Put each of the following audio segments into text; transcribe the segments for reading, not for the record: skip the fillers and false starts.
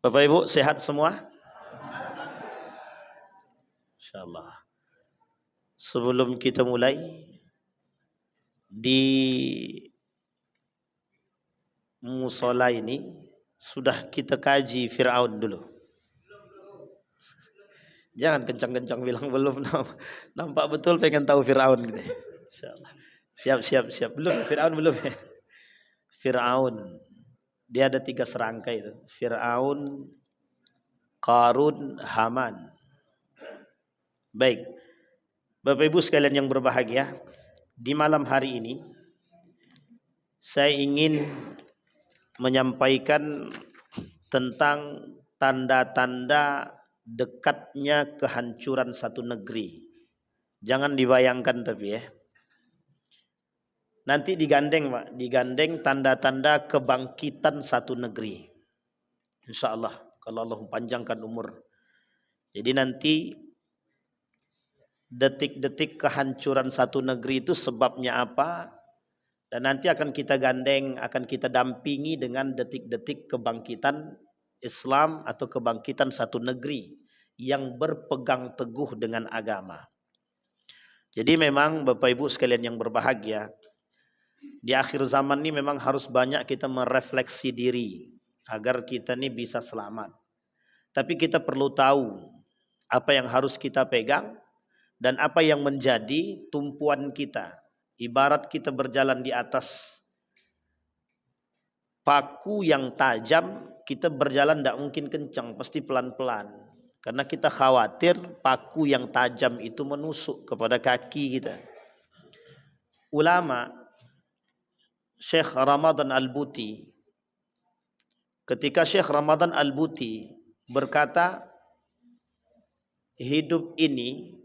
Bapak Ibu sehat semua? Insyaallah. Sebelum kita mulai, di musola ini sudah kita kaji Fir'aun dulu. Jangan kencang-kencang bilang belum. Nampak betul pengen tahu Fir'aun gitu. Insyaallah. Siap. Belum, Fir'aun belum ya. Fir'aun. Dia ada 3 serangkai itu. Fir'aun, Qarun, Haman. Baik. Bapak Ibu sekalian yang berbahagia, di malam hari ini saya ingin menyampaikan tentang tanda-tanda dekatnya kehancuran satu negeri. Jangan dibayangkan tapi ya. Nanti digandeng Pak, digandeng tanda-tanda kebangkitan satu negeri. Insya Allah kalau Allah panjangkan umur. Jadi nanti detik-detik kehancuran satu negeri itu sebabnya apa? Dan nanti akan kita gandeng, akan kita dampingi dengan detik-detik kebangkitan Islam atau kebangkitan satu negeri yang berpegang teguh dengan agama. Jadi memang Bapak Ibu sekalian yang berbahagia, di akhir zaman ini memang harus banyak kita merefleksi diri agar kita ini bisa selamat. Tapi kita perlu tahu apa yang harus kita pegang dan apa yang menjadi tumpuan kita. Ibarat kita berjalan di atas paku yang tajam, kita berjalan tidak mungkin kencang, pasti pelan-pelan. Karena kita khawatir paku yang tajam itu menusuk kepada kaki kita. Ulama Syekh Ramadan Al-Buti, ketika Syekh Ramadan Al-Buti berkata, hidup ini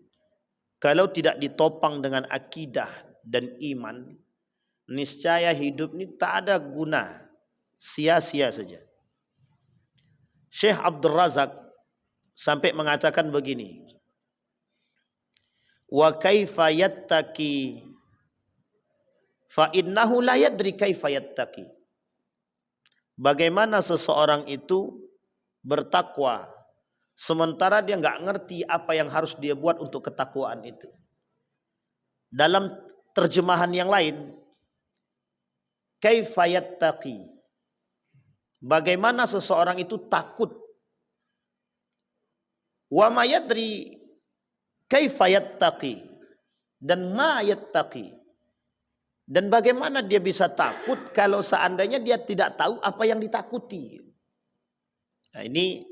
kalau tidak ditopang dengan akidah dan iman, niscaya hidup ini tak ada guna, sia-sia saja. Syekh Abdul Razak sampai mengatakan begini, wa kaifa yattaqi fa innahu la yadri kaifa yattaqi. Bagaimana seseorang itu bertakwa sementara dia nggak ngerti apa yang harus dia buat untuk ketakwaan itu. Dalam terjemahan yang lain, kaifa yattaqi, bagaimana seseorang itu takut. Wa ma yadri kaifa yattaqi, dan ma yattaqi, dan bagaimana dia bisa takut kalau seandainya dia tidak tahu apa yang ditakuti. Nah, ini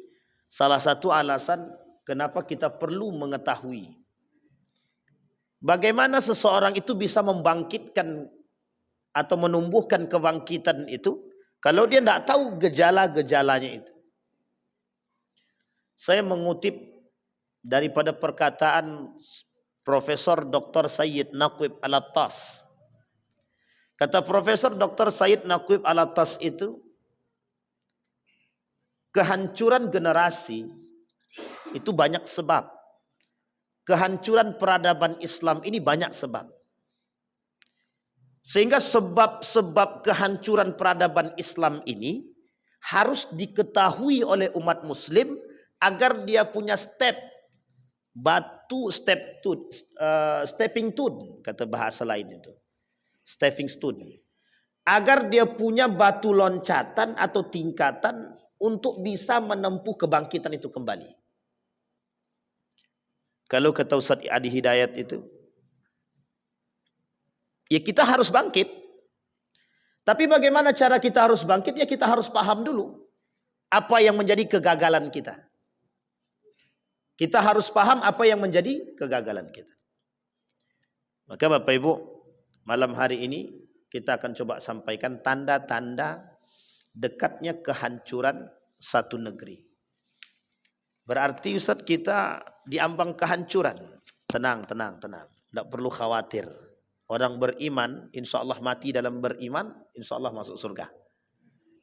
salah satu alasan kenapa kita perlu mengetahui bagaimana seseorang itu bisa membangkitkan atau menumbuhkan kebangkitan itu kalau dia tidak tahu gejala-gejalanya itu. Saya mengutip daripada perkataan Profesor Dr. Sayyid Naqib Al-Attas. Kata Profesor Dr. Sayyid Naqib Al-Attas itu, kehancuran generasi itu banyak sebab. Kehancuran peradaban Islam ini banyak sebab. Sehingga sebab-sebab kehancuran peradaban Islam ini harus diketahui oleh umat muslim agar dia punya stepping stone, kata bahasa lain itu. Stepping stone. Agar dia punya batu loncatan atau tingkatan untuk bisa menempuh kebangkitan itu kembali. Kalau kata Ustaz Adi Hidayat itu, ya kita harus bangkit. Tapi bagaimana cara kita harus bangkit? Ya kita harus paham dulu apa yang menjadi kegagalan kita. Kita harus paham apa yang menjadi kegagalan kita. Maka Bapak Ibu, malam hari ini kita akan coba sampaikan tanda-tanda dekatnya kehancuran satu negeri. Berarti Ustaz kita diambang kehancuran. Tenang. Tidak perlu khawatir. Orang beriman, insya Allah mati dalam beriman, insya Allah masuk surga.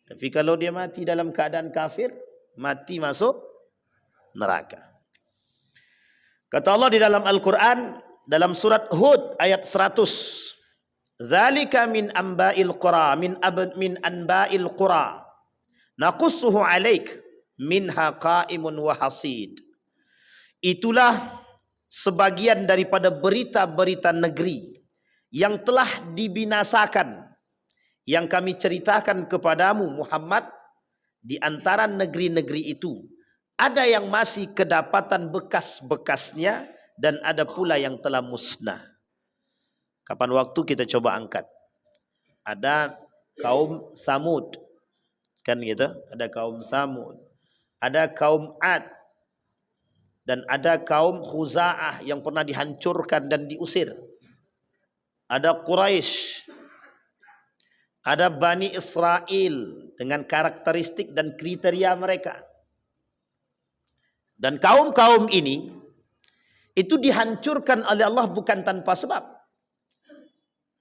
Tapi kalau dia mati dalam keadaan kafir, mati masuk neraka. Kata Allah di dalam Al-Quran, dalam surat Hud ayat 100. Dzalika min anba'il qura, min anba'il qura. Naqussuhu 'alaik minha qa'imun wa hasid. Itulah sebagian daripada berita-berita negeri yang telah dibinasakan, yang kami ceritakan kepadamu Muhammad. Di antara negeri-negeri itu ada yang masih kedapatan bekas-bekasnya, dan ada pula yang telah musnah. Kapan waktu kita coba angkat. Ada kaum Samud, kan gitu, ada kaum Samud, ada kaum Ad, dan ada kaum Khuza'ah yang pernah dihancurkan dan diusir. Ada Quraisy, ada Bani Israel dengan karakteristik dan kriteria mereka. Dan kaum-kaum ini itu dihancurkan oleh Allah bukan tanpa sebab.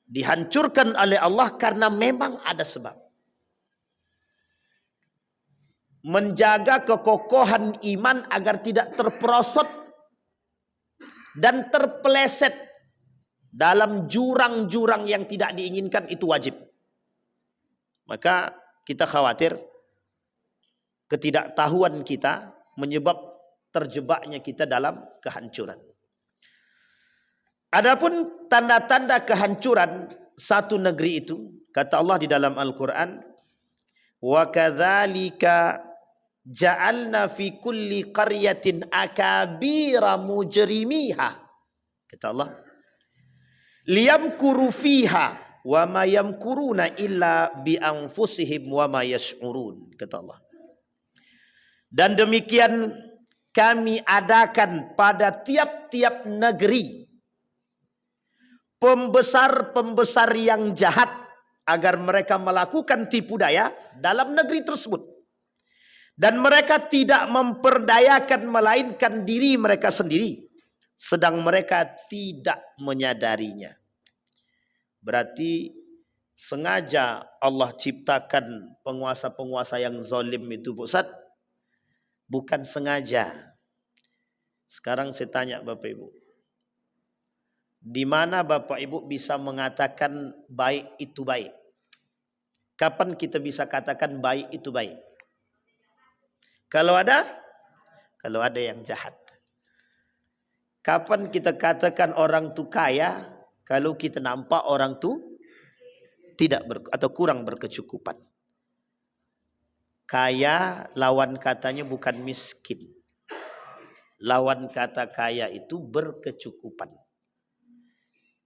Dihancurkan oleh Allah karena memang ada sebab. Menjaga kekokohan iman agar tidak terperosot dan terpeleset dalam jurang-jurang yang tidak diinginkan, itu wajib. Maka kita khawatir ketidaktahuan kita menyebab terjebaknya kita dalam kehancuran. Adapun tanda-tanda kehancuran satu negeri itu, kata Allah di dalam Al-Quran, wa kadzalika ja'alna fi kulli qaryatin akabira mujrimiha. Kata Allah, liyamkuru fiha wa ma yamkuruna illa bi anfusihim wa ma yash'urun. Kata Allah, dan demikian kami adakan pada tiap-tiap negeri pembesar-pembesar yang jahat agar mereka melakukan tipu daya dalam negeri tersebut. Dan mereka tidak memperdayakan melainkan diri mereka sendiri, sedang mereka tidak menyadarinya. Berarti sengaja Allah ciptakan penguasa-penguasa yang zalim itu, Pak Ustaz? Bukan sengaja. Sekarang saya tanya Bapak Ibu, di mana Bapak Ibu bisa mengatakan baik itu baik? Kapan kita bisa katakan baik itu baik? Kalau ada yang jahat. Kapan kita katakan orang itu kaya kalau kita nampak orang itu tidak atau kurang berkecukupan? Kaya lawan katanya bukan miskin. Lawan kata kaya itu berkecukupan.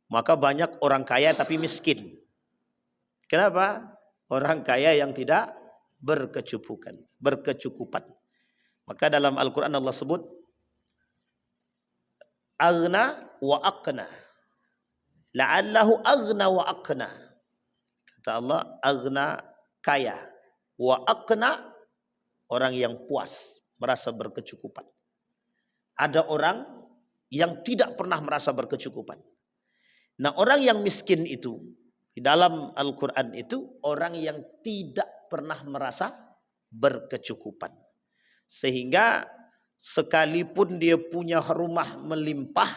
Maka banyak orang kaya tapi miskin. Kenapa? Orang kaya yang tidak berkecukupan. Maka dalam Al-Quran Allah sebut aghna wa aqna. La'allahu aghna wa aqna. Kata Allah, aghna kaya, wa aqna orang yang puas, merasa berkecukupan. Ada orang yang tidak pernah merasa berkecukupan. Nah, orang yang miskin itu di dalam Al-Quran itu orang yang tidak pernah merasa berkecukupan. Sehingga sekalipun dia punya rumah melimpah,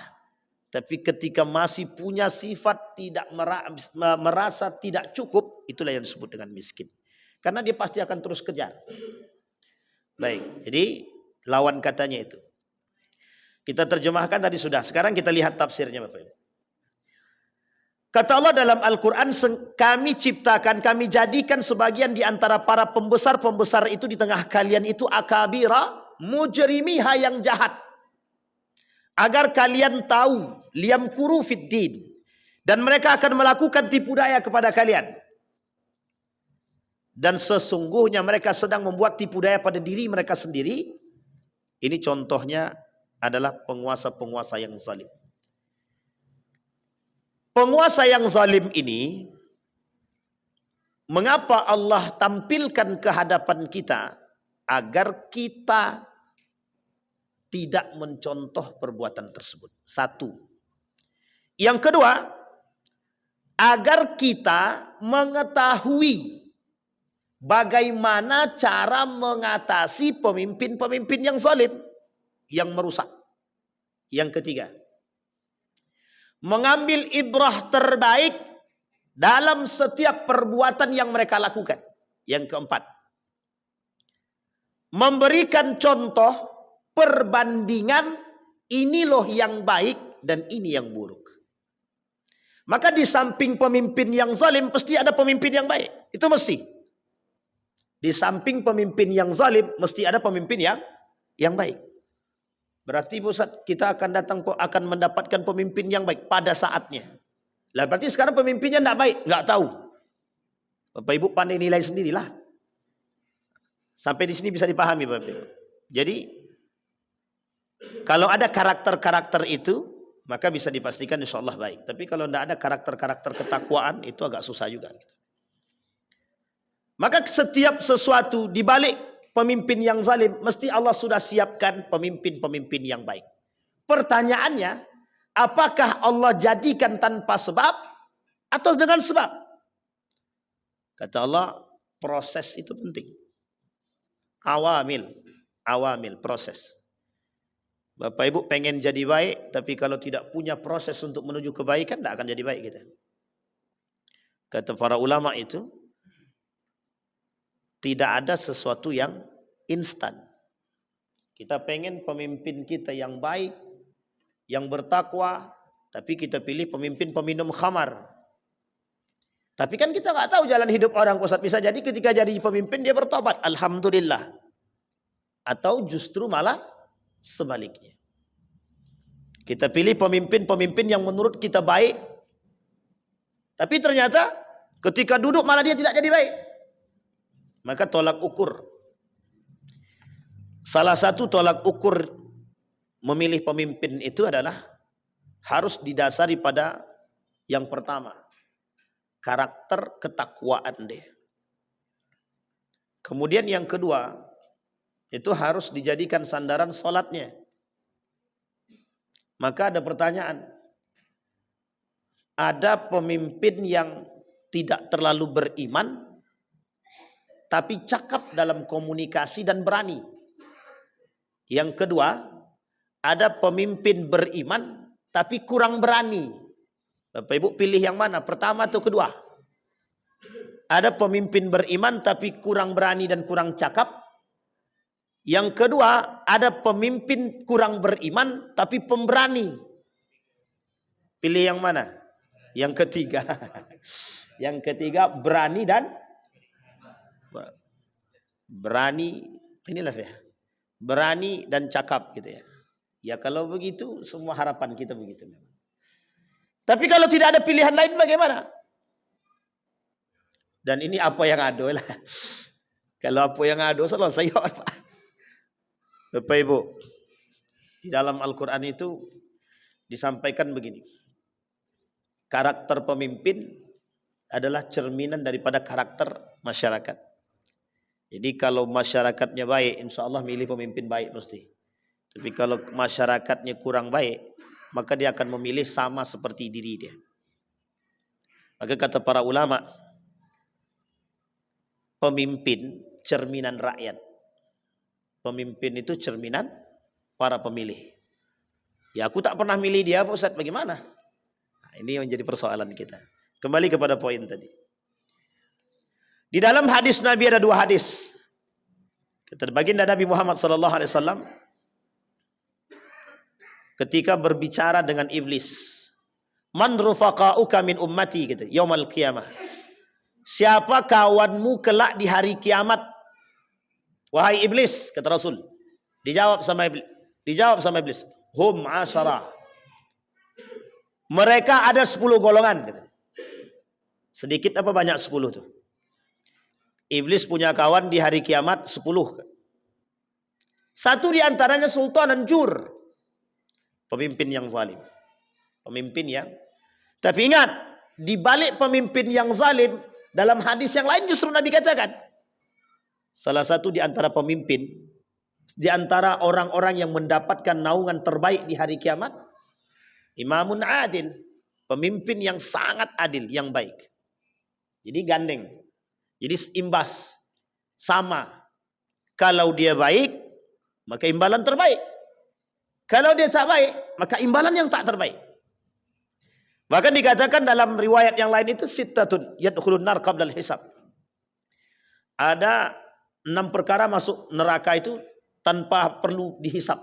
tapi ketika masih punya sifat tidak merasa tidak cukup, itulah yang disebut dengan miskin. Karena dia pasti akan terus kejar. Baik, jadi lawan katanya itu. Kita terjemahkan tadi sudah. Sekarang kita lihat tafsirnya Bapak Ibu. Kata Allah dalam Al-Quran, kami ciptakan, kami jadikan sebagian di antara para pembesar-pembesar itu di tengah kalian itu akabira mujrimiha yang jahat. Agar kalian tahu, liyamkuru fid din. Dan mereka akan melakukan tipu daya kepada kalian. Dan sesungguhnya mereka sedang membuat tipu daya pada diri mereka sendiri. Ini contohnya adalah penguasa-penguasa yang zalim. Penguasa yang zalim ini, mengapa Allah tampilkan ke hadapan kita agar kita tidak mencontoh perbuatan tersebut? Satu. Yang kedua, agar kita mengetahui bagaimana cara mengatasi pemimpin-pemimpin yang zalim, yang merusak. Yang ketiga, mengambil ibrah terbaik dalam setiap perbuatan yang mereka lakukan. Yang keempat, memberikan contoh perbandingan ini loh yang baik dan ini yang buruk. Maka di samping pemimpin yang zalim pasti ada pemimpin yang baik. Itu mesti. Di samping pemimpin yang zalim mesti ada pemimpin yang baik. Berarti Ustaz, kita akan mendapatkan pemimpin yang baik pada saatnya. Lah berarti sekarang pemimpinnya tidak baik, nggak tahu. Bapak Ibu pandai nilai sendirilah. Sampai di sini bisa dipahami Bapak Ibu. Jadi kalau ada karakter-karakter itu, maka bisa dipastikan insya Allah baik. Tapi kalau tidak ada karakter-karakter ketakwaan, itu agak susah juga. Maka setiap sesuatu dibalik pemimpin yang zalim, mesti Allah sudah siapkan pemimpin-pemimpin yang baik. Pertanyaannya, apakah Allah jadikan tanpa sebab atau dengan sebab? Kata Allah, proses itu penting. Awamil, proses. Bapak Ibu pengen jadi baik, tapi kalau tidak punya proses untuk menuju kebaikan, tidak akan jadi baik kita. Kata para ulama itu, tidak ada sesuatu yang instan. Kita pengen pemimpin kita yang baik, yang bertakwa, tapi kita pilih pemimpin peminum khamar. Tapi kan kita nggak tahu jalan hidup orang. Ustaz, bisa jadi ketika jadi pemimpin dia bertobat, alhamdulillah. Atau justru malah sebaliknya. Kita pilih pemimpin-pemimpin yang menurut kita baik, tapi ternyata ketika duduk malah dia tidak jadi baik. Maka tolak ukur. Salah satu tolak ukur memilih pemimpin itu adalah harus didasari pada yang pertama, karakter ketakwaan dia. Kemudian yang kedua, itu harus dijadikan sandaran sholatnya. Maka ada pertanyaan, ada pemimpin yang tidak terlalu beriman, tapi cakap dalam komunikasi dan berani. Yang kedua, ada pemimpin beriman, tapi kurang berani. Bapak Ibu pilih yang mana? Pertama atau kedua? Ada pemimpin beriman, tapi kurang berani dan kurang cakap. Yang kedua, ada pemimpin kurang beriman, tapi pemberani. Pilih yang mana? Yang ketiga. Yang ketiga, berani dan inilah ya. Berani dan cakap gitu ya. Ya kalau begitu semua harapan kita begitu. Tapi kalau tidak ada pilihan lain bagaimana? Dan ini apa yang ado lah. Kalau apa yang ado selesai. Bapak Ibu, di dalam Al-Quran itu disampaikan begini. Karakter pemimpin adalah cerminan daripada karakter masyarakat. Jadi kalau masyarakatnya baik, insya Allah milih pemimpin baik mesti. Tapi kalau masyarakatnya kurang baik, maka dia akan memilih sama seperti diri dia. Maka kata para ulama, pemimpin cerminan rakyat. Pemimpin itu cerminan para pemilih. Ya aku tak pernah milih dia, Pak Ustaz, bagaimana? Nah, ini yang menjadi persoalan kita. Kembali kepada poin tadi. Di dalam hadis Nabi ada dua hadis. Kata baginda Nabi Muhammad SAW ketika berbicara dengan iblis, man rufaqa'uka min ummati gitu, yaumal qiyamah. Siapa kawanmu kelak di hari kiamat? Wahai iblis, kata Rasul. Dijawab sama iblis, hum asyara. Mereka ada 10 golongan gitu. Sedikit apa banyak 10 tuh? Iblis punya kawan di hari kiamat 10. Satu di antaranya sultan dan jur. Pemimpin yang zalim. Pemimpin yang. Tapi ingat, di balik pemimpin yang zalim, dalam hadis yang lain justru Nabi katakan, salah satu di antara pemimpin, di antara orang-orang yang mendapatkan naungan terbaik di hari kiamat, imamun adil. Pemimpin yang sangat adil, yang baik. Jadi gandeng. Jadi imbas. Sama. Kalau dia baik, maka imbalan terbaik. Kalau dia tak baik, maka imbalan yang tak terbaik. Bahkan dikatakan dalam riwayat yang lain itu sittatun yadkhulun nar qabla al-hisab. Ada 6 perkara masuk neraka itu tanpa perlu dihisap.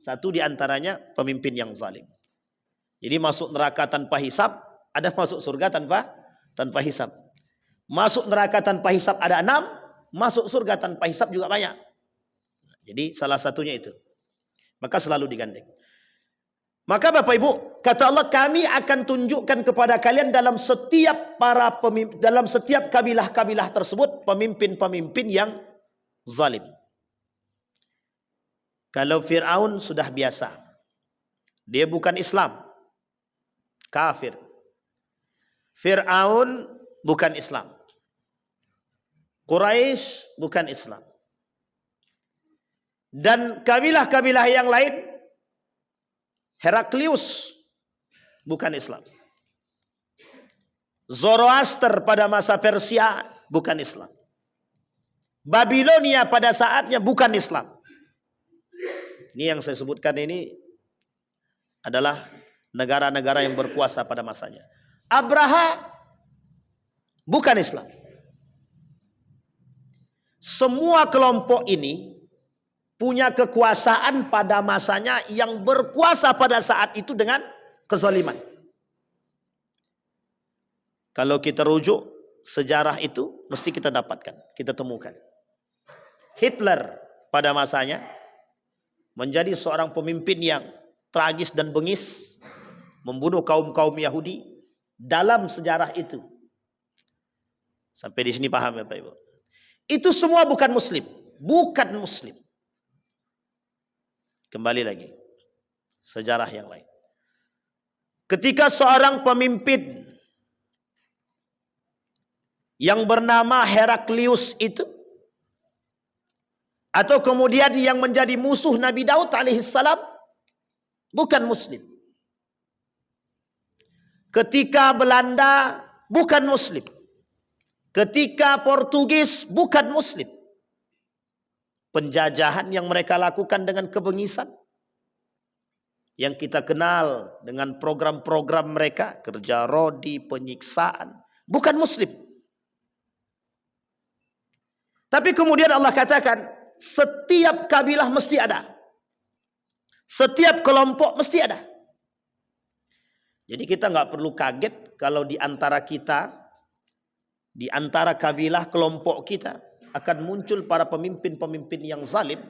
Satu di antaranya pemimpin yang zalim. Jadi masuk neraka tanpa hisap, ada masuk surga tanpa hisap. Masuk neraka tanpa hisap ada 6, masuk surga tanpa hisap juga banyak. Jadi salah satunya itu. Maka selalu digandeng. Maka Bapak Ibu, kata Allah, kami akan tunjukkan kepada kalian dalam setiap dalam setiap kabilah-kabilah tersebut pemimpin-pemimpin yang zalim. Kalau Fir'aun sudah biasa. Dia bukan Islam. Kafir. Fir'aun bukan Islam. Quraisy bukan Islam. Dan kabilah-kabilah yang lain, Heraklius bukan Islam. Zoroaster pada masa Persia bukan Islam. Babilonia pada saatnya bukan Islam. Ini yang saya sebutkan ini adalah negara-negara yang berkuasa pada masanya. Abraha bukan Islam. Semua kelompok ini punya kekuasaan pada masanya yang berkuasa pada saat itu dengan kezaliman. Kalau kita rujuk sejarah itu, mesti kita dapatkan, kita temukan. Hitler pada masanya menjadi seorang pemimpin yang tragis dan bengis, membunuh kaum-kaum Yahudi dalam sejarah itu. Sampai di sini paham ya Pak Ibu? Itu semua bukan Muslim, bukan Muslim. Kembali lagi, sejarah yang lain. Ketika seorang pemimpin yang bernama Heraklius itu, atau kemudian yang menjadi musuh Nabi Daud alaihissalam, bukan Muslim. Ketika Belanda, bukan Muslim. Ketika Portugis, bukan Muslim. Penjajahan yang mereka lakukan dengan kebengisan, yang kita kenal dengan program-program mereka, kerja rodi, penyiksaan, bukan Muslim. Tapi kemudian Allah katakan, setiap kabilah mesti ada, setiap kelompok mesti ada. Jadi kita nggak perlu kaget kalau di antara kita, di antara kabilah kelompok kita akan muncul para pemimpin-pemimpin yang zalim.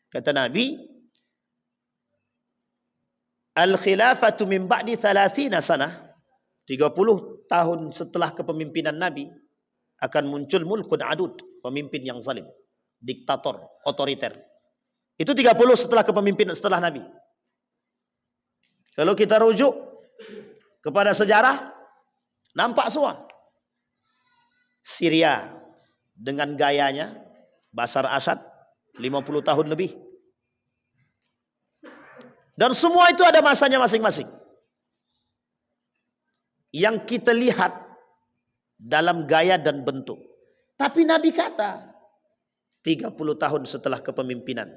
Kata Nabi, al-khilafatu min ba'di 30 sanah, 30 tahun setelah kepemimpinan Nabi akan muncul mulkun adud, pemimpin yang zalim, diktator, otoriter. Itu 30 setelah kepemimpinan setelah Nabi. Kalau kita rujuk kepada sejarah, nampak semua. Syria dengan gayanya Bashar Assad 50 tahun lebih. Dan semua itu ada masanya masing-masing. Yang kita lihat dalam gaya dan bentuk. Tapi Nabi kata 30 tahun setelah kepemimpinan,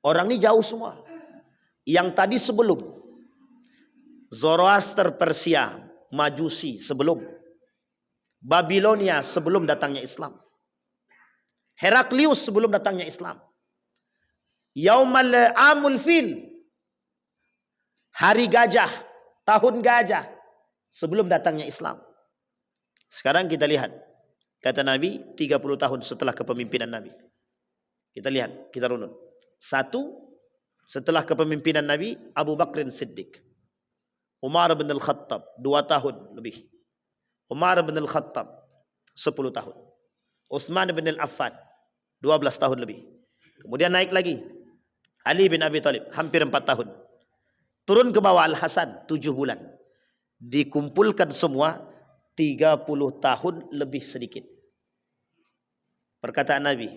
orang ini jauh semua. Yang tadi sebelum Zoroaster Persia, Majusi sebelum, Babilonia sebelum datangnya Islam, Heraklius sebelum datangnya Islam, Yaumal Amul Fil, hari gajah, tahun gajah sebelum datangnya Islam. Sekarang kita lihat, kata Nabi 30 tahun setelah kepemimpinan Nabi. Kita lihat, kita runut. 1, setelah kepemimpinan Nabi, Abu Bakr Siddiq. Umar bin Al-Khattab 2 tahun lebih. Umar bin Al-Khattab 10 tahun. Utsman bin Al-Affan 12 tahun lebih. Kemudian naik lagi Ali bin Abi Thalib hampir 4 tahun. Turun ke bawah Al-Hasan 7 bulan. Dikumpulkan semua 30 tahun lebih sedikit. Perkataan Nabi.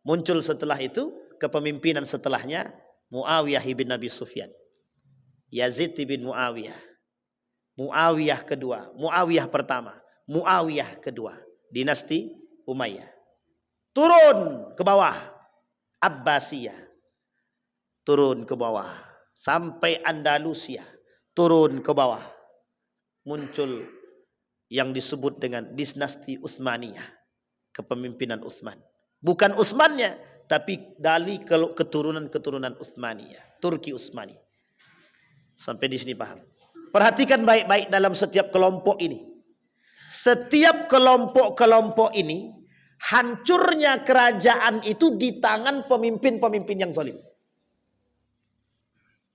Muncul setelah itu, kepemimpinan setelahnya Muawiyah bin Abi Sufyan, Yazid bin Muawiyah, Muawiyah kedua, Muawiyah pertama, Muawiyah kedua, dinasti Umayyah. Turun ke bawah Abbasiyah, turun ke bawah sampai Andalusia, turun ke bawah, muncul yang disebut dengan dinasti Utsmaniyah. kepemimpinan Utsman. Bukan Utsmannya, tapi dari keturunan-keturunan Utsmaniyah, Turki Utsmani. Sampai di sini paham. Perhatikan baik-baik dalam setiap kelompok ini. Setiap kelompok-kelompok ini, hancurnya kerajaan itu di tangan pemimpin-pemimpin yang zalim.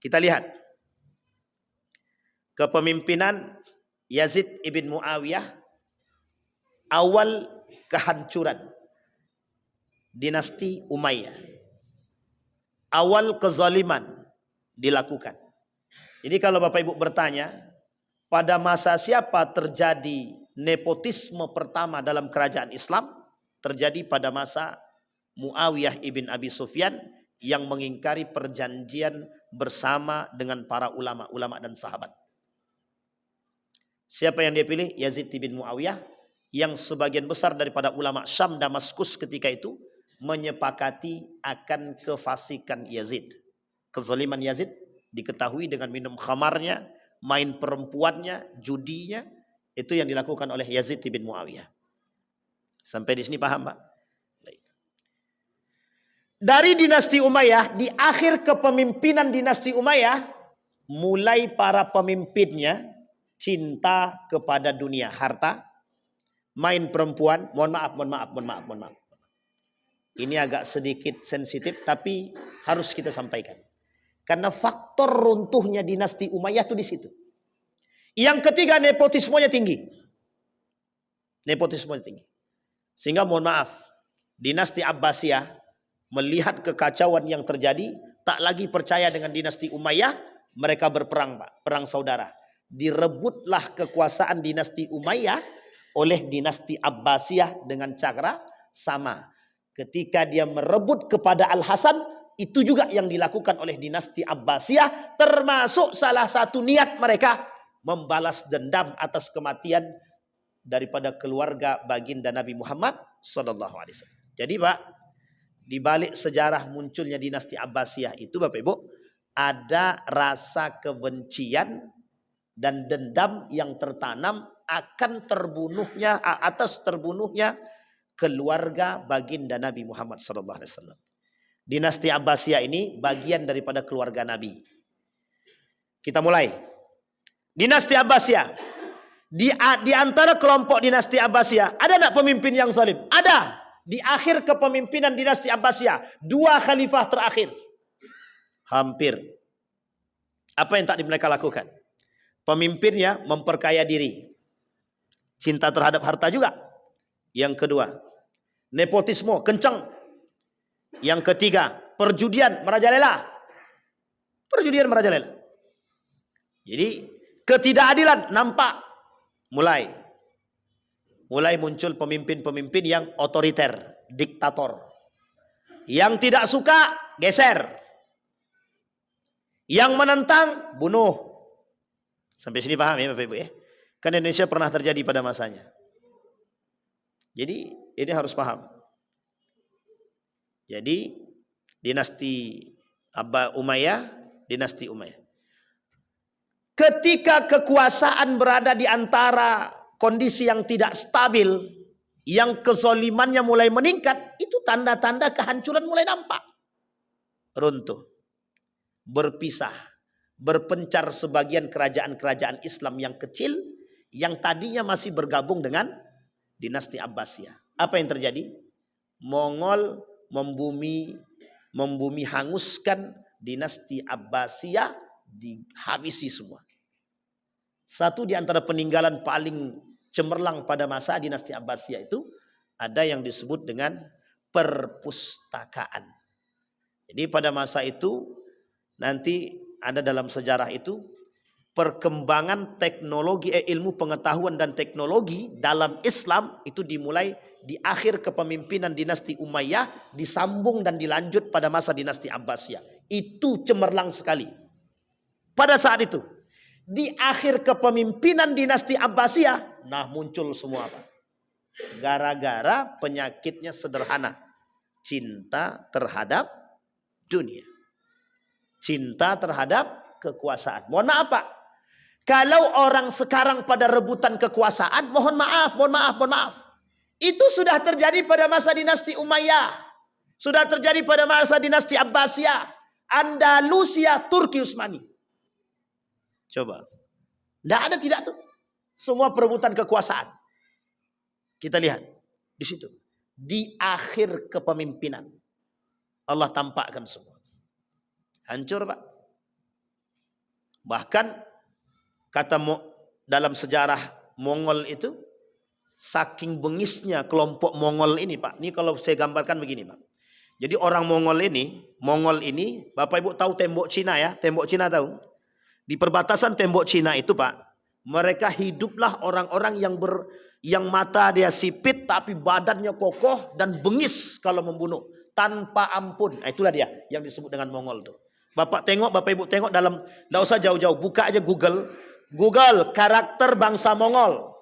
Kita lihat kepemimpinan Yazid ibn Muawiyah, awal kehancuran dinasti Umayyah, awal kezaliman dilakukan. Jadi kalau Bapak Ibu bertanya, pada masa siapa terjadi nepotisme pertama dalam kerajaan Islam? Terjadi pada masa Muawiyah ibn Abi Sufyan yang mengingkari perjanjian bersama dengan para ulama dan sahabat. Siapa yang dia pilih? Yazid ibn Muawiyah, yang sebagian besar daripada ulama Syam Damaskus ketika itu menyepakati akan kefasikan Yazid. Kezaliman Yazid diketahui dengan minum khamarnya, main perempuannya, judinya, itu yang dilakukan oleh Yazid ibn Muawiyah. Sampai di sini paham, Pak? Dari dinasti Umayyah, di akhir kepemimpinan dinasti Umayyah, mulai para pemimpinnya cinta kepada dunia, harta, main perempuan. Mohon maaf. Ini agak sedikit sensitif, tapi harus kita sampaikan. Karena faktor runtuhnya dinasti Umayyah itu di situ. Yang ketiga, nepotismenya tinggi. Nepotismenya tinggi. Sehingga mohon maaf, dinasti Abbasiyah melihat kekacauan yang terjadi, tak lagi percaya dengan dinasti Umayyah, mereka berperang, Pak, perang saudara. Direbutlah kekuasaan dinasti Umayyah oleh dinasti Abbasiyah dengan cara sama. Ketika dia merebut kepada Al-Hasan, itu juga yang dilakukan oleh dinasti Abbasiyah, termasuk salah satu niat mereka membalas dendam atas kematian daripada keluarga baginda Nabi Muhammad SAW. Jadi Pak, di balik sejarah munculnya dinasti Abbasiyah itu Bapak Ibu, ada rasa kebencian dan dendam yang tertanam akan atas terbunuhnya keluarga baginda Nabi Muhammad SAW. Dinasti Abbasiyah ini bagian daripada keluarga Nabi. Kita mulai. Dinasti Abbasiyah. Di antara kelompok dinasti Abbasiyah, ada tak pemimpin yang zalim? Ada. Di akhir kepemimpinan dinasti Abbasiyah, 2 khalifah terakhir. Hampir. Apa yang tak mereka lakukan? Pemimpinnya memperkaya diri. Cinta terhadap harta juga. Yang kedua, nepotisme kencang. Yang ketiga, perjudian merajalela. Perjudian merajalela. Jadi ketidakadilan nampak mulai muncul pemimpin-pemimpin yang otoriter, diktator. Yang tidak suka, geser. Yang menentang, bunuh. Sampai sini paham ya Bapak Ibu ya? Kan Indonesia pernah terjadi pada masanya. Jadi ini harus paham. Jadi dinasti Umayyah, ketika kekuasaan berada di antara kondisi yang tidak stabil, yang kezalimannya mulai meningkat, itu tanda-tanda kehancuran mulai nampak. Runtuh, berpisah, berpencar sebagian kerajaan-kerajaan Islam yang kecil, yang tadinya masih bergabung dengan dinasti Abbasiyah. Apa yang terjadi? Mongol membumi hanguskan dinasti Abbasiyah, dihabisi semua. Satu di antara peninggalan paling cemerlang pada masa dinasti Abbasiyah itu ada yang disebut dengan perpustakaan. Jadi pada masa itu nanti ada dalam sejarah itu perkembangan teknologi, ilmu pengetahuan dan teknologi dalam Islam itu dimulai di akhir kepemimpinan dinasti Umayyah, disambung dan dilanjut pada masa dinasti Abbasiyah. Itu cemerlang sekali. Pada saat itu, di akhir kepemimpinan dinasti Abbasiyah, nah muncul semua Pak. Gara-gara penyakitnya sederhana. Cinta terhadap dunia. Cinta terhadap kekuasaan. Mohon maaf Pak. Kalau orang sekarang pada rebutan kekuasaan, mohon maaf. Itu sudah terjadi pada masa dinasti Umayyah. Sudah terjadi pada masa dinasti Abbasiyah. Andalusia, Turki Utsmani. Coba. Tidak ada tidak tuh. Semua perebutan kekuasaan. Kita lihat. Di situ. Di akhir kepemimpinan. Allah tampakkan semua. Hancur Pak. Bahkan kata dalam sejarah Mongol itu, saking bengisnya kelompok Mongol ini Pak. Ini kalau saya gambarkan begini Pak. Jadi orang Mongol ini, Bapak Ibu tahu tembok Cina ya? Tembok Cina tahu? Di perbatasan tembok Cina itu Pak, mereka hiduplah orang-orang yang mata dia sipit tapi badannya kokoh dan bengis kalau membunuh tanpa ampun. Nah, itulah dia yang disebut dengan Mongol tuh. Bapak Ibu tengok dalam, tidak usah jauh-jauh, buka aja Google karakter bangsa Mongol.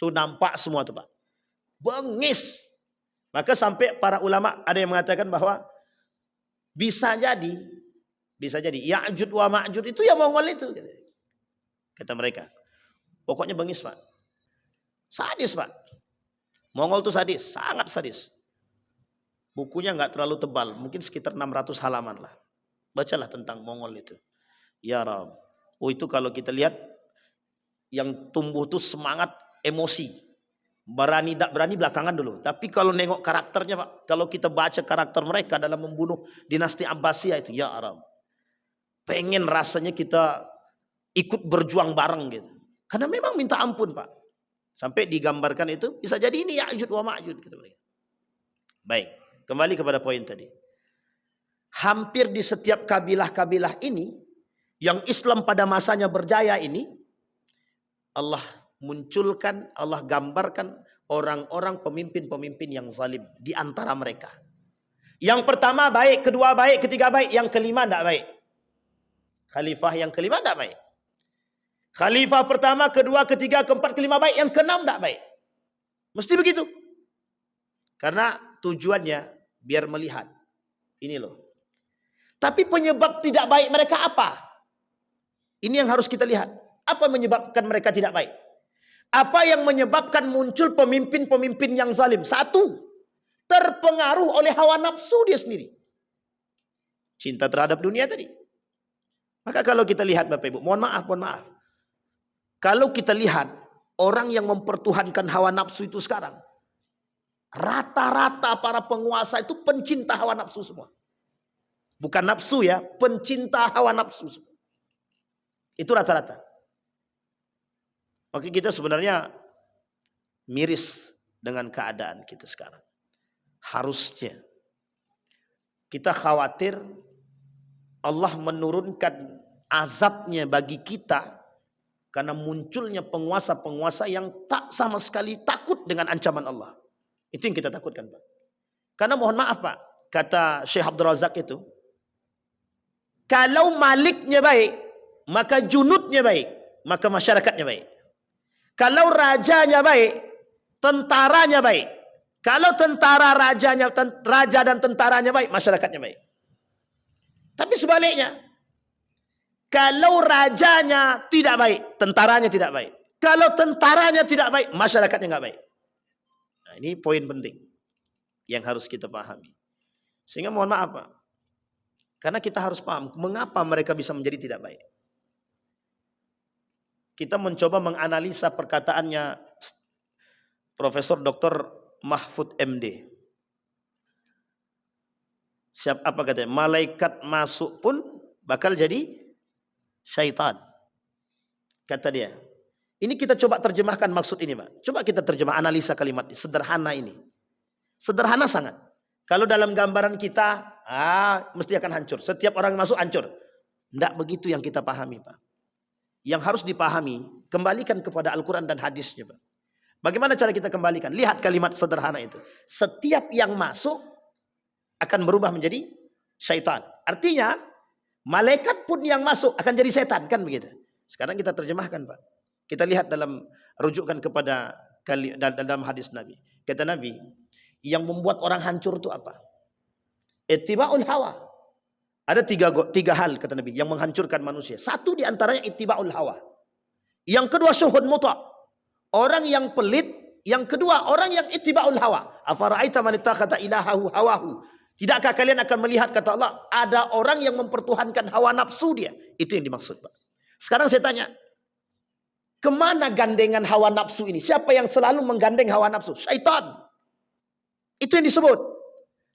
Tuh nampak semua tuh Pak. Bengis. Maka sampai para ulama ada yang mengatakan bahwa bisa jadi Ya'jud wa Ma'jud itu ya Mongol itu. Kata mereka. Pokoknya bengis Pak. Sadis Pak. Mongol tuh sadis, sangat sadis. Bukunya nggak terlalu tebal, mungkin sekitar 600 halaman lah. Bacalah tentang Mongol itu. Ya Rab. Oh itu kalau kita lihat yang tumbuh tuh semangat emosi. Berani tak berani belakangan dulu. Tapi kalau nengok karakternya Pak. Kalau kita baca karakter mereka dalam membunuh dinasti Abbasiyah itu. Ya Arab. Pengen rasanya kita ikut berjuang bareng gitu. Karena memang minta ampun Pak. Sampai digambarkan itu. Bisa jadi ini Ya'jud wa Ma'jud. Gitu. Baik. Kembali kepada poin tadi. Hampir di setiap kabilah-kabilah ini. Yang Islam pada masanya berjaya ini. Allah munculkan, Allah gambarkan orang-orang pemimpin-pemimpin yang zalim di antara mereka. Yang pertama baik, kedua baik, ketiga baik, yang kelima tidak baik. Khalifah yang kelima tidak baik. Khalifah pertama, kedua, ketiga, keempat, kelima baik, yang keenam tidak baik. Mesti begitu. Karena tujuannya biar melihat. Ini loh. Tapi penyebab tidak baik mereka apa? Ini yang harus kita lihat. Apa menyebabkan mereka tidak baik? Apa yang menyebabkan muncul pemimpin-pemimpin yang zalim? Satu, terpengaruh oleh hawa nafsu dia sendiri. Cinta terhadap dunia tadi. Maka kalau kita lihat Bapak Ibu, mohon maaf. Kalau kita lihat orang yang mempertuhankan hawa nafsu itu sekarang, rata-rata para penguasa itu pencinta hawa nafsu semua. Bukan nafsu ya, pencinta hawa nafsu semua. Itu rata-rata. Maka kita sebenarnya miris dengan keadaan kita sekarang. Harusnya kita khawatir Allah menurunkan azabnya bagi kita karena munculnya penguasa-penguasa yang tak sama sekali takut dengan ancaman Allah. Itu yang kita takutkan Pak. Karena mohon maaf Pak, kata Syekh Abdul Razak itu, kalau maliknya baik, maka junudnya baik, maka masyarakatnya baik. Kalau rajanya baik, tentaranya baik. Kalau raja dan tentaranya baik, masyarakatnya baik. Tapi sebaliknya, kalau rajanya tidak baik, tentaranya tidak baik. Kalau tentaranya tidak baik, masyarakatnya nggak baik. Nah, ini poin penting yang harus kita pahami. Sehingga mohon maaf Pak, karena kita harus paham mengapa mereka bisa menjadi tidak baik. Kita mencoba menganalisa perkataannya Profesor Dr. Mahfud MD. Apa katanya? Malaikat masuk pun bakal jadi syaitan. Kata dia. Ini kita coba terjemahkan maksud ini Pak. Coba kita terjemah, analisa kalimat sederhana ini. Sederhana sangat. Kalau dalam gambaran kita, mesti akan hancur. Setiap orang masuk hancur. Tidak begitu yang kita pahami Pak. Yang harus dipahami, kembalikan kepada Al-Quran dan hadisnya Pak. Bagaimana cara kita kembalikan? Lihat kalimat sederhana itu. Setiap yang masuk akan berubah menjadi syaitan. Artinya, malaikat pun yang masuk akan jadi setan. Kan begitu. Sekarang kita terjemahkan Pak. Kita lihat dalam rujukan kepada dalam hadis Nabi. Kata Nabi, yang membuat orang hancur itu apa? Ittiba'ul hawa. Ada tiga hal kata Nabi yang menghancurkan manusia. Satu diantaranya ittiba'ul hawa. Yang kedua syuhud muta'. Orang yang pelit Yang kedua, orang yang ittiba'ul hawa. Afara'aita man ittakhadha ilahahu hawahu. Tidakkah kalian akan melihat, kata Allah, ada orang yang mempertuhankan hawa nafsu dia. Itu yang dimaksud, Pak. Sekarang saya tanya, kemana gandengan hawa nafsu ini? Siapa yang selalu menggandeng hawa nafsu? Syaitan. Itu yang disebut.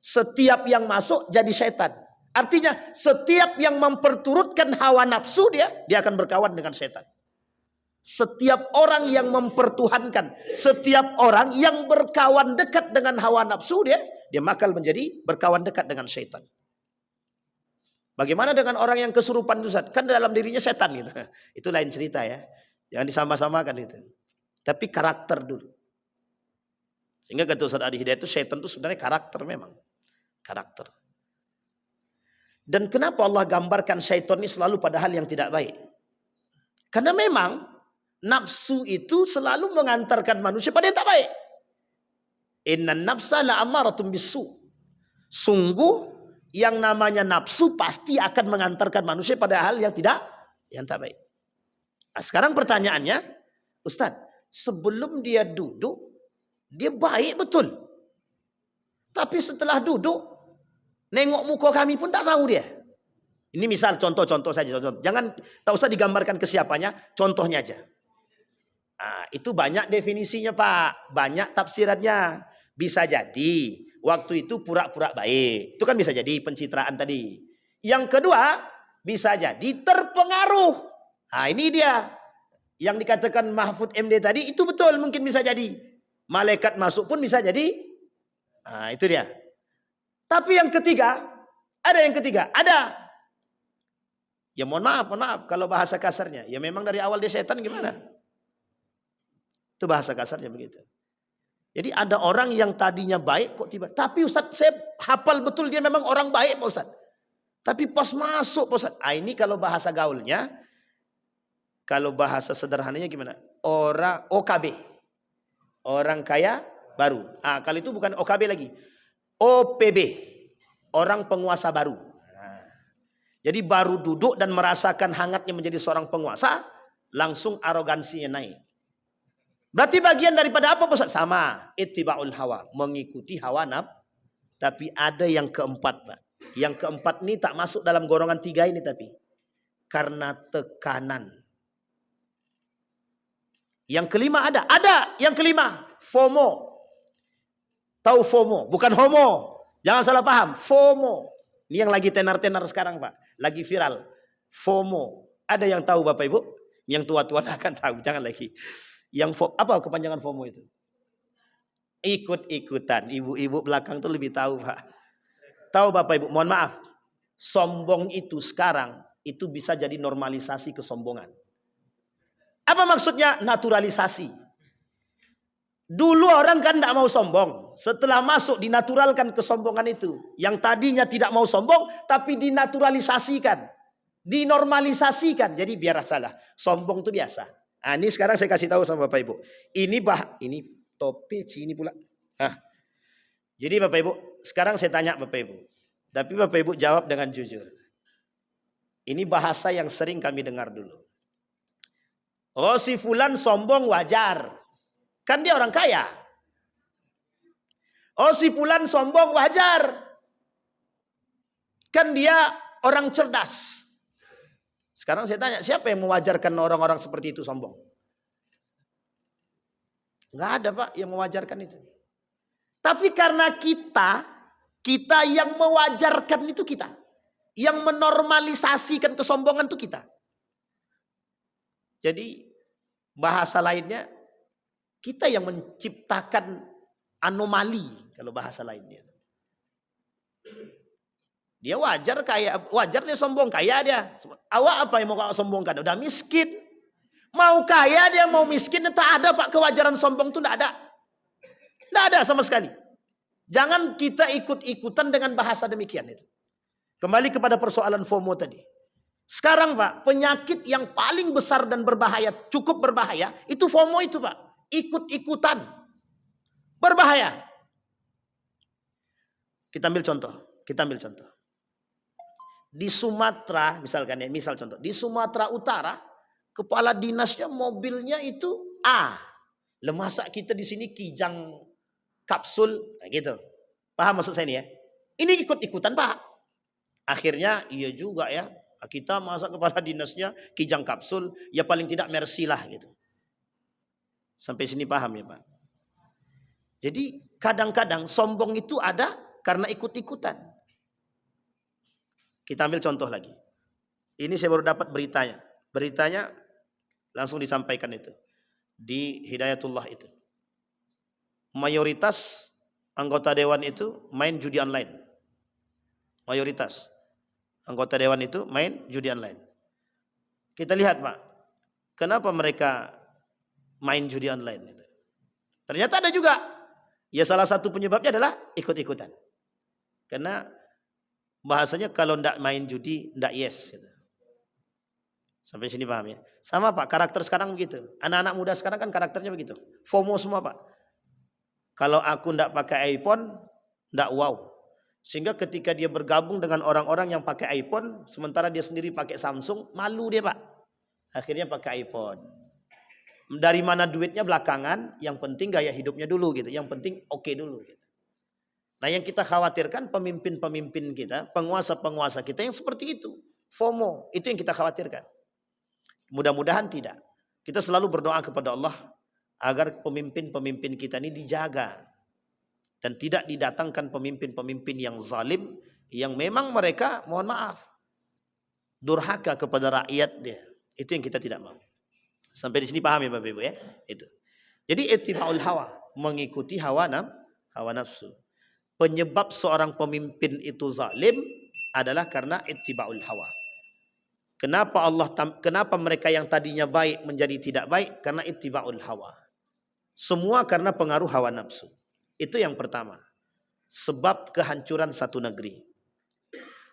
Setiap yang masuk jadi syaitan. Artinya setiap yang memperturutkan hawa nafsu dia akan berkawan dengan syaitan. Setiap orang yang mempertuhankan, setiap orang yang berkawan dekat dengan hawa nafsu dia bakal menjadi berkawan dekat dengan syaitan. Bagaimana dengan orang yang kesurupan Ustaz? Kan dalam dirinya setan gitu. Itu lain cerita ya. Jangan disama-samakan itu. Tapi karakter dulu. Sehingga kata Ustaz Adi Hidayat itu setan itu sebenarnya karakter memang. Karakter. Dan kenapa Allah gambarkan syaitan ini selalu pada hal yang tidak baik? Karena memang nafsu itu selalu mengantarkan manusia pada yang tak baik. Innan nafsa la'ammaratun bisu. Sungguh yang namanya nafsu pasti akan mengantarkan manusia pada hal yang tak baik. Nah, sekarang pertanyaannya, Ustaz, sebelum dia duduk, dia baik betul. Tapi setelah duduk, nengok muka kami pun tak tahu dia. Ini misal contoh-contoh saja. Jangan, tak usah digambarkan ke siapanya, contohnya aja. Nah, itu banyak definisinya Pak, banyak tafsirannya. Bisa jadi waktu itu pura-pura baik, itu kan bisa jadi pencitraan tadi. Yang kedua, bisa jadi terpengaruh. Nah, ini dia yang dikatakan Mahfud MD tadi, itu betul, mungkin bisa jadi. Malaikat masuk pun bisa jadi. Nah, itu dia. Tapi yang ketiga, ada. Ya mohon maaf kalau bahasa kasarnya. Ya memang dari awal dia setan gimana? Itu bahasa kasarnya begitu. Jadi ada orang yang tadinya baik kok tiba. Tapi Ustaz, saya hafal betul dia memang orang baik Pak Ustaz. Tapi pas masuk Pak Ustaz. Ini kalau bahasa gaulnya. Kalau bahasa sederhananya gimana? Orang OKB. Orang kaya baru. Kalau itu bukan OKB lagi. OPB. Orang penguasa baru. Jadi baru duduk dan merasakan hangatnya menjadi seorang penguasa. Langsung arogansinya naik. Berarti bagian daripada apa Ustaz? Sama, ittiba'ul hawa, mengikuti hawa nafsu. Tapi ada yang keempat, Pak. Yang keempat ini tak masuk dalam golongan 3 ini tapi. Karena tekanan. Yang kelima ada yang kelima, FOMO. Tahu FOMO, bukan homo. Jangan salah paham, FOMO. Ini yang lagi tenar-tenar sekarang, Pak. Lagi viral. FOMO. Ada yang tahu Bapak Ibu? Yang tua-tua akan tahu, jangan lagi. Apa kepanjangan FOMO itu? Ikut-ikutan. Ibu-ibu belakang tuh lebih tahu Pak. Tahu Bapak Ibu, mohon maaf. Sombong itu sekarang, itu bisa jadi normalisasi kesombongan. Apa maksudnya? Naturalisasi. Dulu orang kan tidak mau sombong. Setelah masuk dinaturalkan kesombongan itu. Yang tadinya tidak mau sombong, tapi dinaturalisasikan. Dinormalisasikan. Jadi biar salah. Sombong itu biasa. Nah, ini sekarang saya kasih tahu sama Bapak Ibu. Ini tope ini pula. Jadi Bapak Ibu, sekarang saya tanya Bapak Ibu. Tapi Bapak Ibu jawab dengan jujur. Ini bahasa yang sering kami dengar dulu. Oh, si fulan sombong wajar. Kan dia orang kaya. Oh, si fulan sombong wajar. Kan dia orang cerdas. Sekarang saya tanya, siapa yang mewajarkan orang-orang seperti itu sombong? Enggak ada Pak yang mewajarkan itu. Tapi karena kita yang mewajarkan itu kita. Yang menormalisasikan kesombongan itu kita. Jadi bahasa lainnya, kita yang menciptakan anomali kalau bahasa lainnya. Dia wajar dia sombong, kaya dia. Awak apa yang mau kau sombongkan? Udah miskin. Mau kaya dia, mau miskin, tak ada Pak kewajaran sombong itu, tak ada. Tak ada sama sekali. Jangan kita ikut-ikutan dengan bahasa demikian itu. Kembali kepada persoalan FOMO tadi. Sekarang Pak, penyakit yang paling besar dan berbahaya, cukup berbahaya, itu FOMO itu Pak. Ikut-ikutan. Berbahaya. Kita ambil contoh. Di Sumatera, misalkan ya, contoh. Di Sumatera Utara, kepala dinasnya mobilnya itu A. Masa kita di sini kijang kapsul, nah gitu. Paham maksud saya ini ya? Ini ikut-ikutan Pak. Akhirnya iya juga ya. Kita masa kepala dinasnya kijang kapsul, ya paling tidak mercy lah gitu. Sampai sini paham ya Pak? Jadi kadang-kadang sombong itu ada karena ikut-ikutan. Kita ambil contoh lagi. Ini saya baru dapat beritanya. Beritanya langsung disampaikan itu. Di Hidayatullah itu. Mayoritas anggota dewan itu main judi online. Mayoritas anggota dewan itu main judi online. Kita lihat Pak, kenapa mereka main judi online? Ternyata ada juga. Ya salah satu penyebabnya adalah ikut-ikutan. Karena bahasanya kalau ndak main judi, ndak yes. Gitu. Sampai sini paham ya? Sama Pak, karakter sekarang begitu. Anak-anak muda sekarang kan karakternya begitu. FOMO semua Pak. Kalau aku ndak pakai iPhone, ndak wow. Sehingga ketika dia bergabung dengan orang-orang yang pakai iPhone, sementara dia sendiri pakai Samsung, malu dia Pak. Akhirnya pakai iPhone. Dari mana duitnya belakangan, yang penting gaya hidupnya dulu gitu. Yang penting oke dulu gitu. Nah yang kita khawatirkan pemimpin-pemimpin kita, penguasa-penguasa kita yang seperti itu. FOMO, itu yang kita khawatirkan. Mudah-mudahan tidak. Kita selalu berdoa kepada Allah agar pemimpin-pemimpin kita ini dijaga. Dan tidak didatangkan pemimpin-pemimpin yang zalim, yang memang mereka, mohon maaf, durhaka kepada rakyat dia. Itu yang kita tidak mau. Sampai di sini paham ya Bapak Ibu ya? Itu. Jadi ittiba'ul hawa, mengikuti hawa nafsu. Penyebab seorang pemimpin itu zalim adalah karena ittiba'ul hawa. Kenapa mereka yang tadinya baik menjadi tidak baik? Karena ittiba'ul hawa. Semua karena pengaruh hawa nafsu. Itu yang pertama. Sebab kehancuran satu negeri.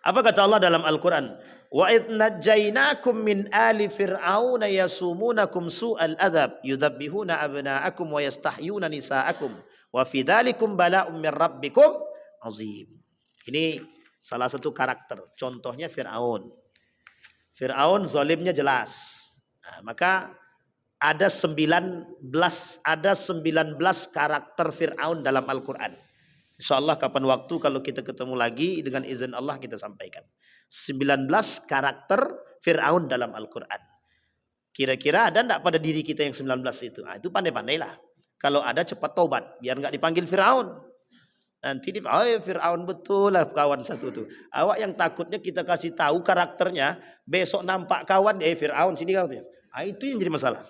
Apa kata Allah dalam Al-Quran? Wa idh najjaynakum min ali fir'auna yasumunakum su'al adhab yudhabbihuna abna'akum wa yastahyuna nisa'akum wa fi dzalikum bala'um min rabbikum azim. Ini salah satu karakter. Contohnya Fir'aun. Fir'aun zalimnya jelas. Nah, maka ada 19 karakter Fir'aun dalam Al-Quran. InsyaAllah kapan waktu kalau kita ketemu lagi dengan izin Allah kita sampaikan. 19 karakter Fir'aun dalam Al-Quran. Kira-kira ada enggak pada diri kita yang 19 itu? Nah, itu pandai-pandailah. Kalau ada cepat tobat. Biar enggak dipanggil Fir'aun. Nanti Fir'aun betul lah kawan satu itu. Awak yang takutnya kita kasih tahu karakternya. Besok nampak kawan. Fir'aun sini kawan. Nah, itu yang jadi masalah.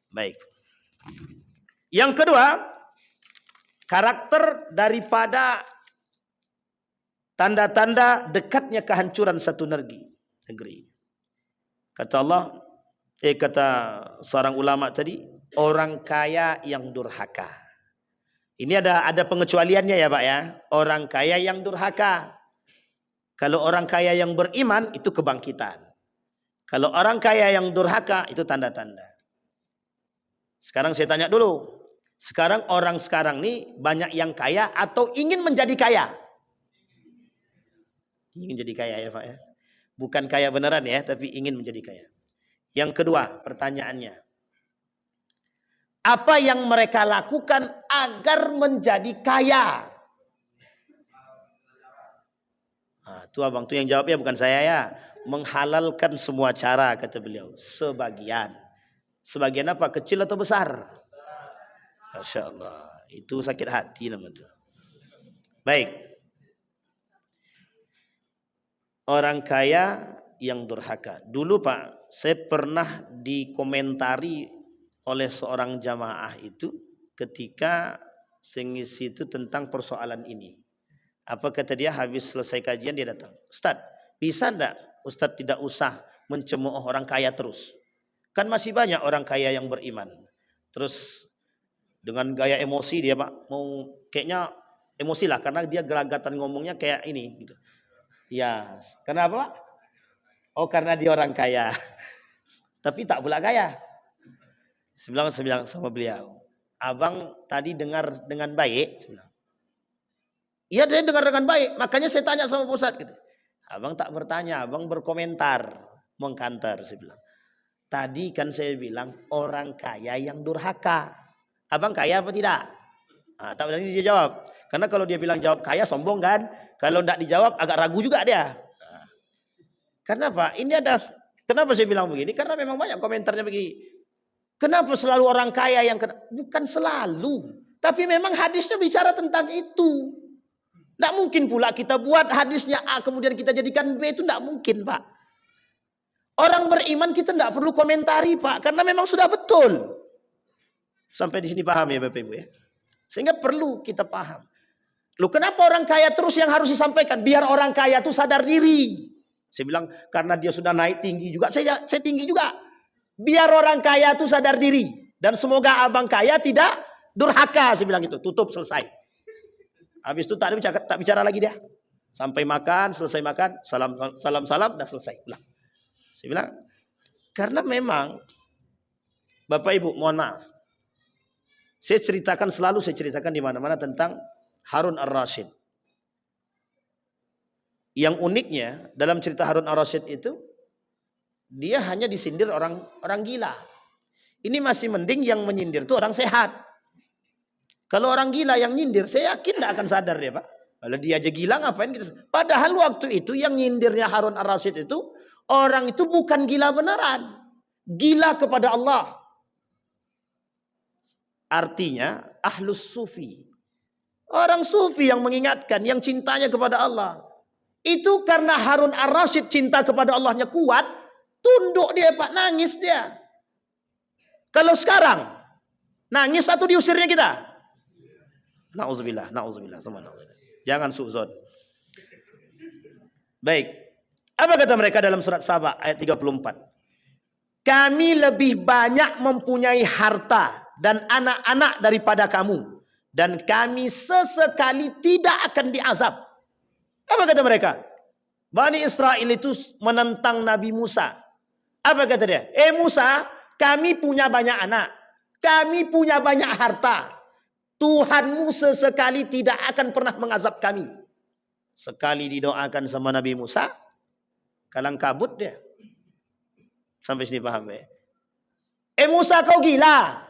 Baik. Yang kedua. Karakter daripada tanda-tanda dekatnya kehancuran satu negeri. Kata Allah, kata seorang ulama tadi, orang kaya yang durhaka. Ini ada pengecualiannya ya Pak ya. Orang kaya yang durhaka. Kalau orang kaya yang beriman itu kebangkitan. Kalau orang kaya yang durhaka itu tanda-tanda. Sekarang saya tanya dulu. Sekarang orang sekarang nih banyak yang kaya atau ingin menjadi kaya? Ingin jadi kaya ya Pak ya. Bukan kaya beneran ya, tapi ingin menjadi kaya. Yang kedua pertanyaannya. Apa yang mereka lakukan agar menjadi kaya? Nah, itu abang tuh yang jawab ya, bukan saya ya. Menghalalkan semua cara kata beliau. Sebagian. Sebagian apa? Kecil atau besar? Masya Allah, itu sakit hati namanya. Baik. Orang kaya yang durhaka. Dulu Pak, saya pernah dikomentari oleh seorang jamaah itu ketika sengisi itu tentang persoalan ini. Apa kata dia habis selesai kajian dia datang. Ustaz, bisa enggak Ustaz tidak usah mencemooh orang kaya terus? Kan masih banyak orang kaya yang beriman. Terus dengan gaya emosi dia Pak, mau kayaknya emosi lah karena dia gelagatan ngomongnya kayak ini gitu. Ya, kenapa Pak? Oh karena dia orang kaya. Tapi tak pula kaya. Saya bilang sama beliau, abang tadi dengar dengan baik. Iya dia dengar dengan baik, makanya saya tanya sama Pak Ustadz gitu. Abang tak bertanya, abang berkomentar, mengkantar saya bilang. Tadi kan saya bilang orang kaya yang durhaka. Abang kaya apa tidak? Tak berani dia jawab. Karena kalau dia bilang jawab kaya sombong kan. Kalau tidak dijawab agak ragu juga dia. Kenapa? Kenapa saya bilang begini? Karena memang banyak komentarnya begini. Kenapa selalu orang kaya yang kena? Bukan selalu. Tapi memang hadisnya bicara tentang itu. Tidak mungkin pula kita buat hadisnya A kemudian kita jadikan B, itu tidak mungkin, Pak. Orang beriman kita tidak perlu komentari, Pak, karena memang sudah betul. Sampai di sini paham ya Bapak Ibu ya. Sehingga perlu kita paham. Loh, kenapa orang kaya terus yang harus disampaikan? Biar orang kaya itu sadar diri. Saya bilang karena dia sudah naik tinggi juga, saya tinggi juga. Biar orang kaya itu sadar diri. Dan semoga abang kaya tidak durhaka, saya bilang gitu. Tutup, selesai. Habis itu tak bicara lagi dia. Sampai makan, selesai makan, salam, dah selesai pulang. Saya bilang, karena memang Bapak Ibu, mohon maaf. Saya ceritakan di mana-mana tentang Harun Ar-Rasyid. Yang uniknya dalam cerita Harun Ar-Rasyid itu, dia hanya disindir orang gila. Ini masih mending yang menyindir itu orang sehat. Kalau orang gila yang nyindir, saya yakin tidak akan sadar dia, Pak. Kalau dia aja gila ngapain kita? Padahal waktu itu yang nyindirnya Harun Ar-Rasyid itu, orang itu bukan gila beneran. Gila kepada Allah. Artinya ahlus sufi. Orang sufi yang mengingatkan, yang cintanya kepada Allah. Itu karena Harun Ar-Rasyid cinta kepada Allahnya kuat, tunduk dia, Pak, nangis dia. Kalau sekarang, nangis atau diusirnya kita? Na'udzubillah. Jangan suuzon. Baik. Apa kata mereka dalam surat Saba ayat 34? Kami lebih banyak mempunyai harta dan anak-anak daripada kamu. Dan kami sesekali tidak akan diazab. Apa kata mereka? Bani Israel itu menentang Nabi Musa. Apa kata dia? Musa, kami punya banyak anak. Kami punya banyak harta. Tuhanmu sesekali tidak akan pernah mengazab kami. Sekali didoakan sama Nabi Musa, kalang kabut dia. Sampai sini paham ya? Musa, kau gila.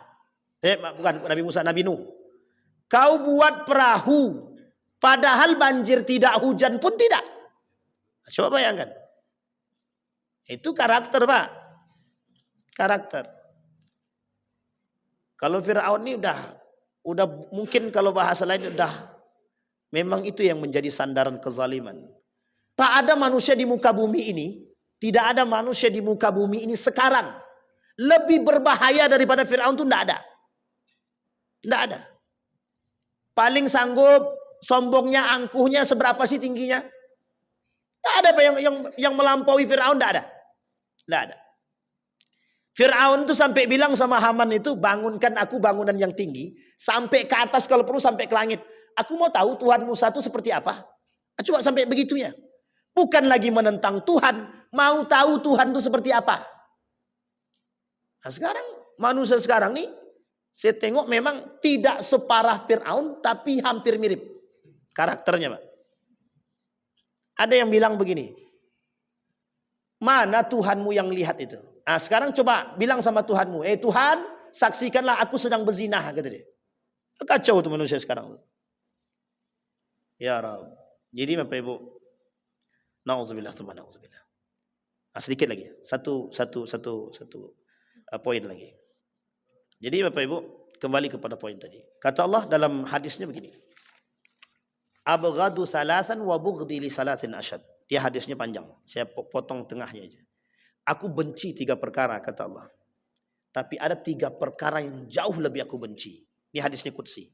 Bukan Nabi Musa, Nabi Nuh. Kau buat perahu, padahal banjir tidak, hujan pun tidak. Coba bayangkan. Itu karakter, Pak. Karakter. Kalau Fir'aun ini udah mungkin kalau bahasa lain memang itu yang menjadi sandaran kezaliman. Tak ada manusia di muka bumi ini, tidak ada manusia di muka bumi ini sekarang lebih berbahaya daripada Fir'aun, itu tidak ada. Tidak ada. Paling sanggup, sombongnya, angkuhnya seberapa sih tingginya? Tidak ada apa yang melampaui Fir'aun, tidak ada. Tidak ada. Fir'aun itu sampai bilang sama Haman itu, bangunkan aku bangunan yang tinggi, sampai ke atas kalau perlu sampai ke langit. Aku mau tahu Tuhan Musa itu seperti apa. Coba sampai begitunya. Bukan lagi menentang Tuhan, mau tahu Tuhan itu seperti apa. Nah sekarang, manusia sekarang nih, saya tengok memang tidak separah Fir'aun, tapi hampir mirip karakternya, Pak. Ada yang bilang begini, mana Tuhanmu yang lihat itu? Nah, sekarang coba bilang sama Tuhanmu, Tuhan, saksikanlah aku sedang berzinah, kata dia. Kacau tuh manusia sekarang. Ya Rabb. Jadi Bapak Ibu, na'udzubillah. Nah, sedikit lagi, satu poin lagi. Jadi Bapak Ibu, kembali kepada poin tadi. Kata Allah dalam hadisnya begini. Abghadu salasan wa bughdi li salasin asyad. Dia hadisnya panjang. Saya potong tengahnya aja. Aku benci 3 perkara, kata Allah. Tapi ada 3 perkara yang jauh lebih aku benci. Ini hadisnya qudsi.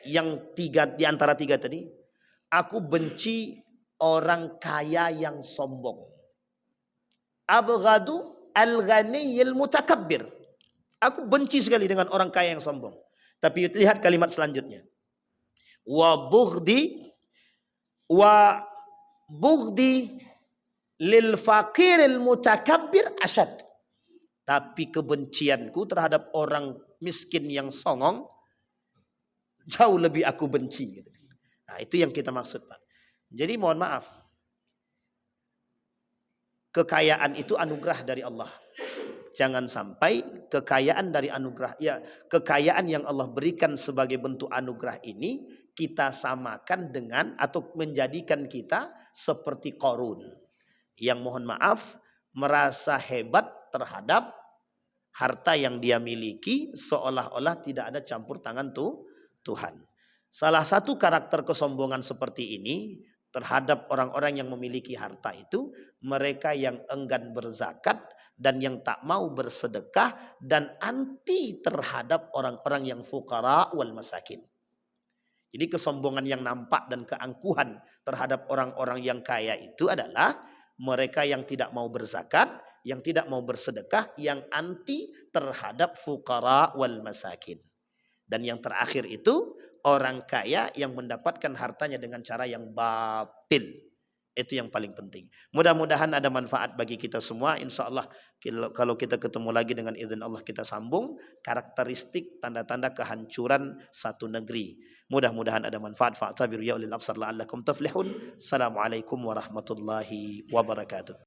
Yang 3 di antara 3 tadi, aku benci orang kaya yang sombong. Abghadu al-ghaniyil mutakabbir. Aku benci sekali dengan orang kaya yang sombong. Tapi lihat kalimat selanjutnya. Wa bughdi lil fakiril mutakabbir asyad. Tapi kebencianku terhadap orang miskin yang songong jauh lebih aku benci. Nah, itu yang kita maksud, Pak. Jadi mohon maaf. kekayaan itu anugerah dari Allah. Jangan sampai kekayaan dari anugerah, ya kekayaan yang Allah berikan sebagai bentuk anugerah ini kita samakan dengan atau menjadikan kita seperti Qarun yang mohon maaf merasa hebat terhadap harta yang dia miliki seolah-olah tidak ada campur tangan Tuhan. Salah satu karakter kesombongan seperti ini terhadap orang-orang yang memiliki harta itu mereka yang enggan berzakat dan yang tak mau bersedekah dan anti terhadap orang-orang yang fuqara wal masakin. Jadi kesombongan yang nampak dan keangkuhan terhadap orang-orang yang kaya itu adalah mereka yang tidak mau berzakat, yang tidak mau bersedekah, yang anti terhadap fuqara wal masakin. Dan yang terakhir itu orang kaya yang mendapatkan hartanya dengan cara yang batil. Itu yang paling penting. Mudah-mudahan ada manfaat bagi kita semua. Insya Allah kalau kita ketemu lagi dengan izin Allah kita sambung karakteristik tanda-tanda kehancuran satu negeri. Mudah-mudahan ada manfaat. Fa'tabiru ya ulil absar la'allakum tuflihun. Assalamualaikum warahmatullahi wabarakatuh.